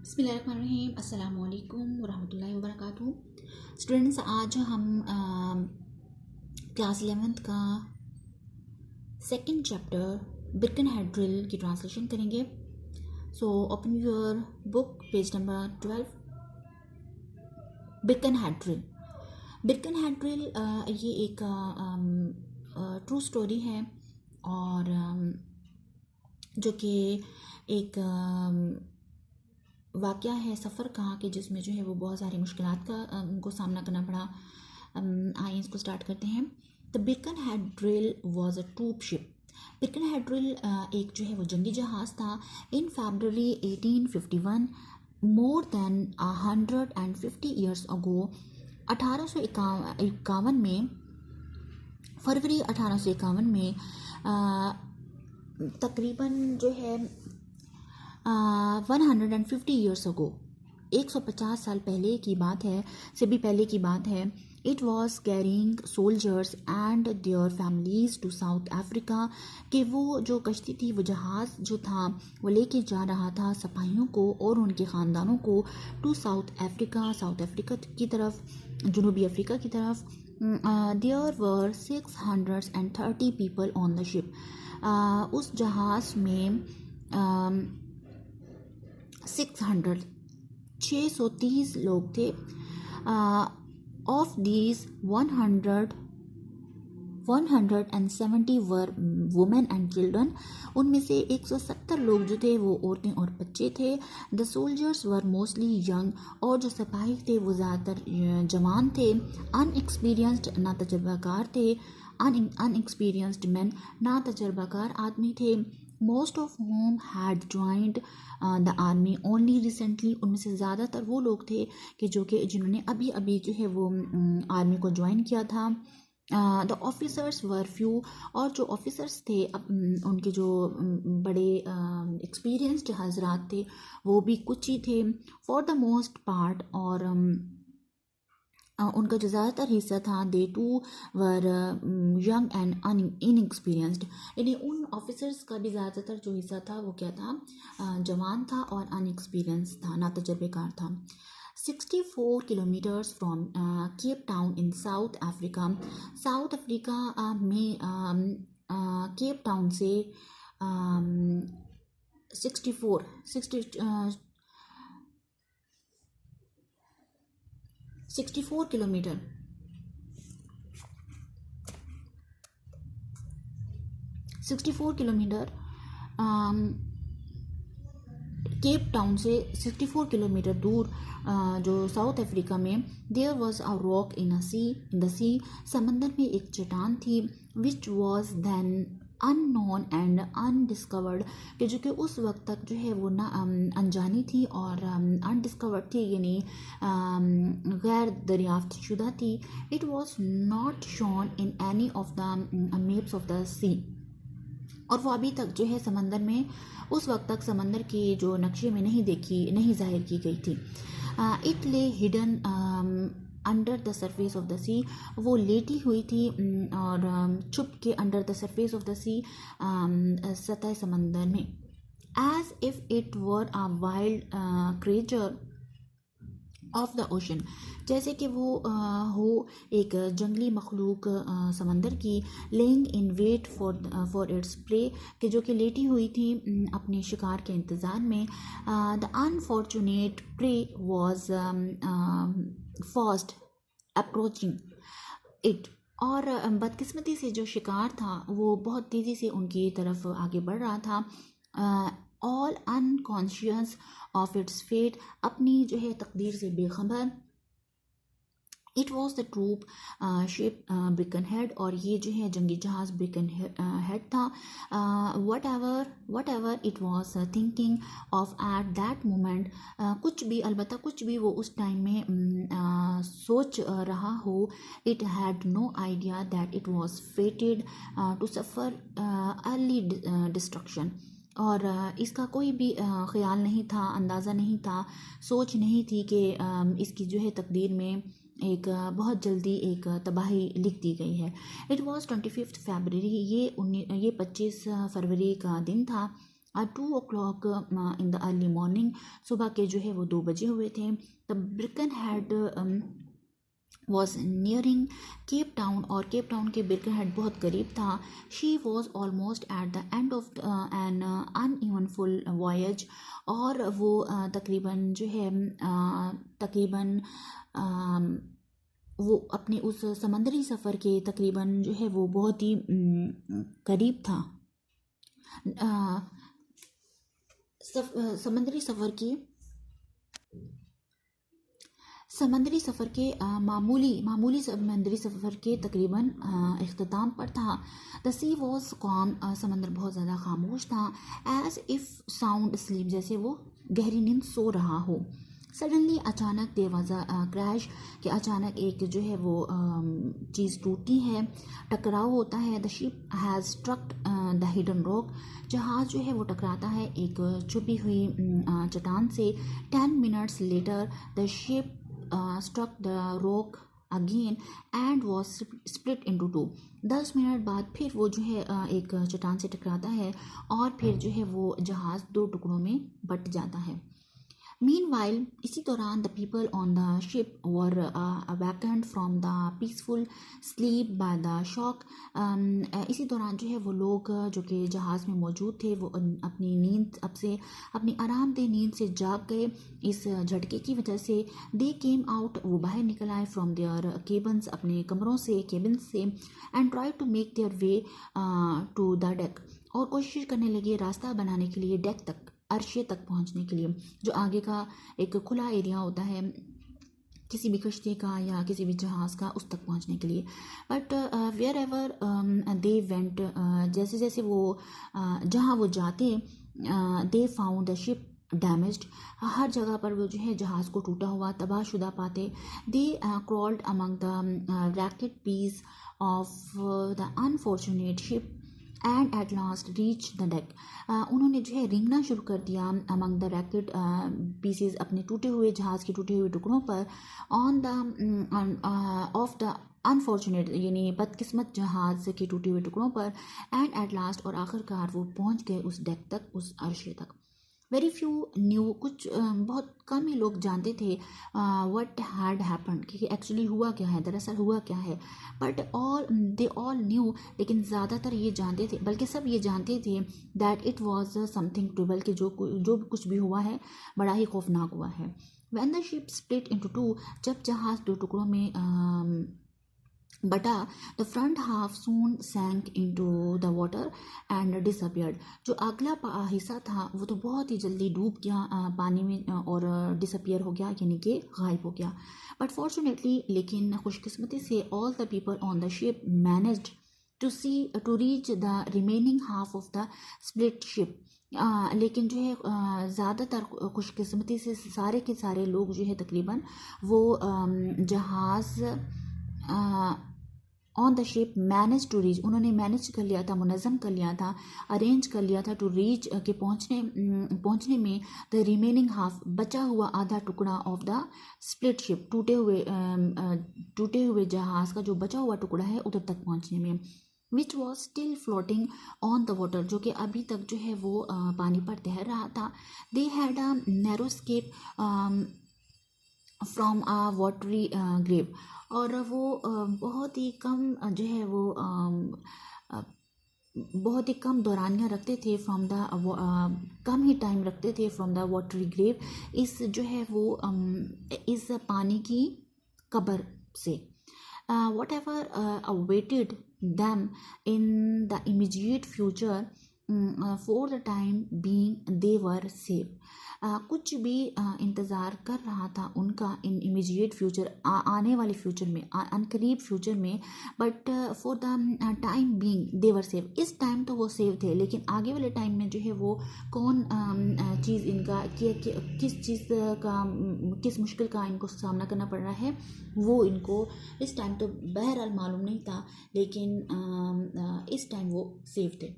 बिस्मिल्लाहिर्रहमानिर्रहीम। अस्सलामु अलैकुम वरहमतुल्लाहि वबरकातुहू। स्टूडेंट्स, आज हम क्लास 11th का सेकंड चैप्टर बिरकनहेड ड्रिल की ट्रांसलेशन करेंगे। So open your book, page number 12। Birkenhead drill. Birkenhead drill ये एक ट्रू स्टोरी है और जो कि एक वाक़या है सफ़र का कि जिसमें जो है वो बहुत सारी मुश्किलात का उनको सामना करना पड़ा। आइए इसको स्टार्ट करते हैं। The Birkenhead drill was a troop ship. Birkenhead drill एक जो है वो जंगी जहाज़ था। इन फरवरी 1851, मोर दैन 150 ईयर्स अगो, 1851 में, फरवरी 1851 में तकरीबन जो है 150 ईयर्स अगो, 150 साल पहले की बात है, से भी पहले की बात है। It was carrying soldiers and their families to South Africa, कि वो जो कश्ती थी, वो जहाज़ जो था वो लेके जा रहा था सिपाहियों को और उनके ख़ानदानों को टू साउथ अफ्रीका की तरफ, जनूबी अफ्रीका की तरफ। There were 630 people on the ship. उस जहाज़ में 630 लोग थे। Of these 170 were women and children. उनमें से 170 लोग जो थे वो औरतें और बच्चे थे। The soldiers were mostly young, और जो सिपाही थे वो ज़्यादातर जवान थे। अनएक्सपीरियंस्ड, ना तजर्बाकार थे। अनएक्सपीरियंस्ड मैन, ना तजर्बाकार आदमी थे। Most of home had joined the army only recently. उनमें से ज़्यादातर वो लोग थे कि जिन्होंने अभी अभी जो है वो आर्मी को ज्वाइन किया था। द ऑफिसर्स वर फ्यू, और जो ऑफिसर्स थे उनके जो बड़े एक्सपीरियंस्ड हजरात थे वो भी कुछ ही थे। फॉर द मोस्ट पार्ट, और उनका जो ज़्यादातर हिस्सा था, they too were young and inexperienced. यानी उन ऑफिसर्स का भी ज़्यादातर जो हिस्सा था वो क्या था, जवान था और अनएक्सपीरियंस था, ना तजर्बेकार था। 64 kilometres from Cape town in south Africa. South Africa में केप टाउन से 64 किलोमीटर, 64 किलोमीटर केप टाउन से 64 किलोमीटर दूर जो साउथ अफ्रीका में, there was a rock in the sea. समंदर में एक चट्टान थी। Which was then unknown and undiscovered, कि जो कि उस वक्त तक जो है वो ना अनजानी थी और अनडिस्कवर्ड थी, यानी गैर दरियाफ्त शुदा थी। It was not shown in any of the maps of the sea, और वो अभी तक जो है समंदर में, उस वक्त तक समंदर के जो नक्शे में नहीं जाहिर की गई थी। It lay hidden under the surface of the sea, वो लेटी हुई थी और छुप के under the surface of the sea, सतह समंदर में। As if it were a wild creature of the ocean, जैसे कि वो हो एक जंगली मखलूक समंदर की। Lying in wait for its prey, कि जो कि लेटी हुई थी अपने शिकार के इंतज़ार में। The unfortunate prey was fast approaching it, और बदकिस्मती से जो शिकार था वो बहुत तेज़ी से उनकी तरफ आगे बढ़ रहा था। All unconscious of its fate, अपनी जो है तकदीर से बेखबर। It was the troop ship Birkenhead, और ये जो है जंगी जहाज़ बिरकनहेड था। Whatever it was thinking of at that moment, अलबत्ता कुछ भी वो उस टाइम में सोच रहा हो, it had no idea that it was fated to suffer early destruction, और इसका कोई भी ख्याल नहीं था, अंदाज़ा नहीं था, सोच नहीं थी कि इसकी जो है तकदीर में एक बहुत जल्दी एक तबाही लिख दी गई है। इट वॉज़ 25 फरवरी, ये 25 फरवरी का दिन था। 2 o'clock in the early morning, सुबह के जो है वो 2 बजे हुए थे. The Birkenhead was nearing Cape Town, और केप टाउन के बिरकनहेड बहुत करीब था. She was almost at the end of an uneventful voyage, और वो तकरीबन जो है तकरीबन वो अपने उस समंदरी सफ़र के तकरीबन जो है वो बहुत ही करीब था. समंदरी सफ़र की मामूली समंदरी सफ़र के तकरीबन इख्तिताम पर था. द सी वॉज कॉम, समंदर बहुत ज़्यादा खामोश था. एज इफ़ साउंड स्लीप, जैसे वो गहरी नींद सो रहा हो. सडनली, अचानक, देयर वाज अ क्रैश, कि अचानक एक जो है वो चीज़ टूटती है, टकराव होता है. The ship has struck the hidden rock, जहाज़ जो है वो टकराता है एक छुपी हुई चट्टान से. 10 minutes later the ship struck the rock again and was split into two. 10 minute बाद फिर वो जो है एक चट्टान से टकराता है, और फिर जो है वो जहाज़ 2 टुकड़ों में बट जाता है. Meanwhile, इसी दौरान the people on the ship were awakened from the peaceful sleep by the shock. इसी दौरान जो है वो लोग जो कि जहाज़ में मौजूद थे वो अपनी नींद अपनी आरामदेह नींद से जाग गए इस झटके की वजह से. They came out, वो बाहर निकल आए from their cabins, अपने कमरों से, केबिन्स से, and tried to make their way to the deck, और कोशिश करने लगे रास्ता बनाने के लिए डेक तक, अर्शे तक पहुंचने के लिए, जो आगे का एक खुला एरिया होता है किसी भी कश्ती का या किसी भी जहाज़ का, उस तक पहुंचने के लिए. But wherever they went, जैसे जैसे वो जहाँ वो जाते, they found the ship damaged, हर जगह पर वो जो है जहाज़ को टूटा हुआ, तबाहशुदा पाते. They crawled among the wrecked piece of the unfortunate ship and at last reach the deck. उन्होंने जो है रेंगना शुरू कर दिया अमंग द रैकेट पीसेस, अपने टूटे हुए जहाज़ के टूटे हुए टुकड़ों पर, on the of the unfortunate, यानी बदकिस्मत जहाज़ के टूटे हुए टुकड़ों पर. एंड एट लास्ट, और आखिरकार वो पहुंच गए उस डेक तक, उस अर्शे तक. वेरी फ्यू न्यू, कुछ बहुत कम ही लोग जानते थे व्हाट हैड हैपेंड, कि एक्चुअली हुआ क्या है, दरअसल हुआ क्या है. बट दे ऑल न्यू, लेकिन ज़्यादातर ये जानते थे, बल्कि सब ये जानते थे दैट इट वाज समथिंग ट्रिबल, कि जो कुछ भी हुआ है बड़ा ही खौफनाक हुआ है. When the ship split into two, जब जहाज़ 2 टुकड़ों में बटा, the front half soon sank into the water and disappeared, जो अगला हिस्सा था वो तो बहुत ही जल्दी डूब गया पानी में, और डिसअपियर हो गया, यानी कि गायब हो गया. बट फॉर्चुनेटली, लेकिन खुशकिस्मती से, all the people on the ship managed to reach the remaining half of the split ship. लेकिन जो है ज़्यादातर खुशकिस्मती से सारे के सारे लोग जो है तकरीबन वो जहाज़ on the ship manage to reach, उन्होंने मैनेज कर लिया था, मुनज़्ज़म कर लिया था, अरेंज कर लिया था, टू रीच के पहुंचने में, द रिमेनिंग हाफ, बचा हुआ आधा टुकड़ा, ऑफ द स्प्लिट शिप, टूटे हुए जहाज़ का जो बचा हुआ टुकड़ा है उधर तक पहुंचने में. Which was still floating on the water, जो कि अभी तक जो है वो पानी पर तैर रहा था. They had a narrow escape from a watery grave, और वो बहुत ही कम जो है वो बहुत ही कम दौरानियाँ रखते थे from the come he time रखते थे फ्रॉम द वाटरी ग्रेव, इस जो है वो इस पानी की कब्र से. What ever awaited them in the immediate future, for the time being they were safe. कुछ भी इंतज़ार कर रहा था उनका इन इमीडिएट फ्यूचर, आने वाले फ्यूचर में, अनकरीब फ्यूचर में. But for the time being they were safe, इस टाइम तो वो सेफ थे, लेकिन आगे वाले टाइम में जो है वो कौन चीज़ इनका किस चीज़ का, किस मुश्किल का इनको सामना करना पड़ रहा है, वो इनको इस टाइम तो बहरहाल मालूम नहीं था, लेकिन इस टाइम वो सेफ थे.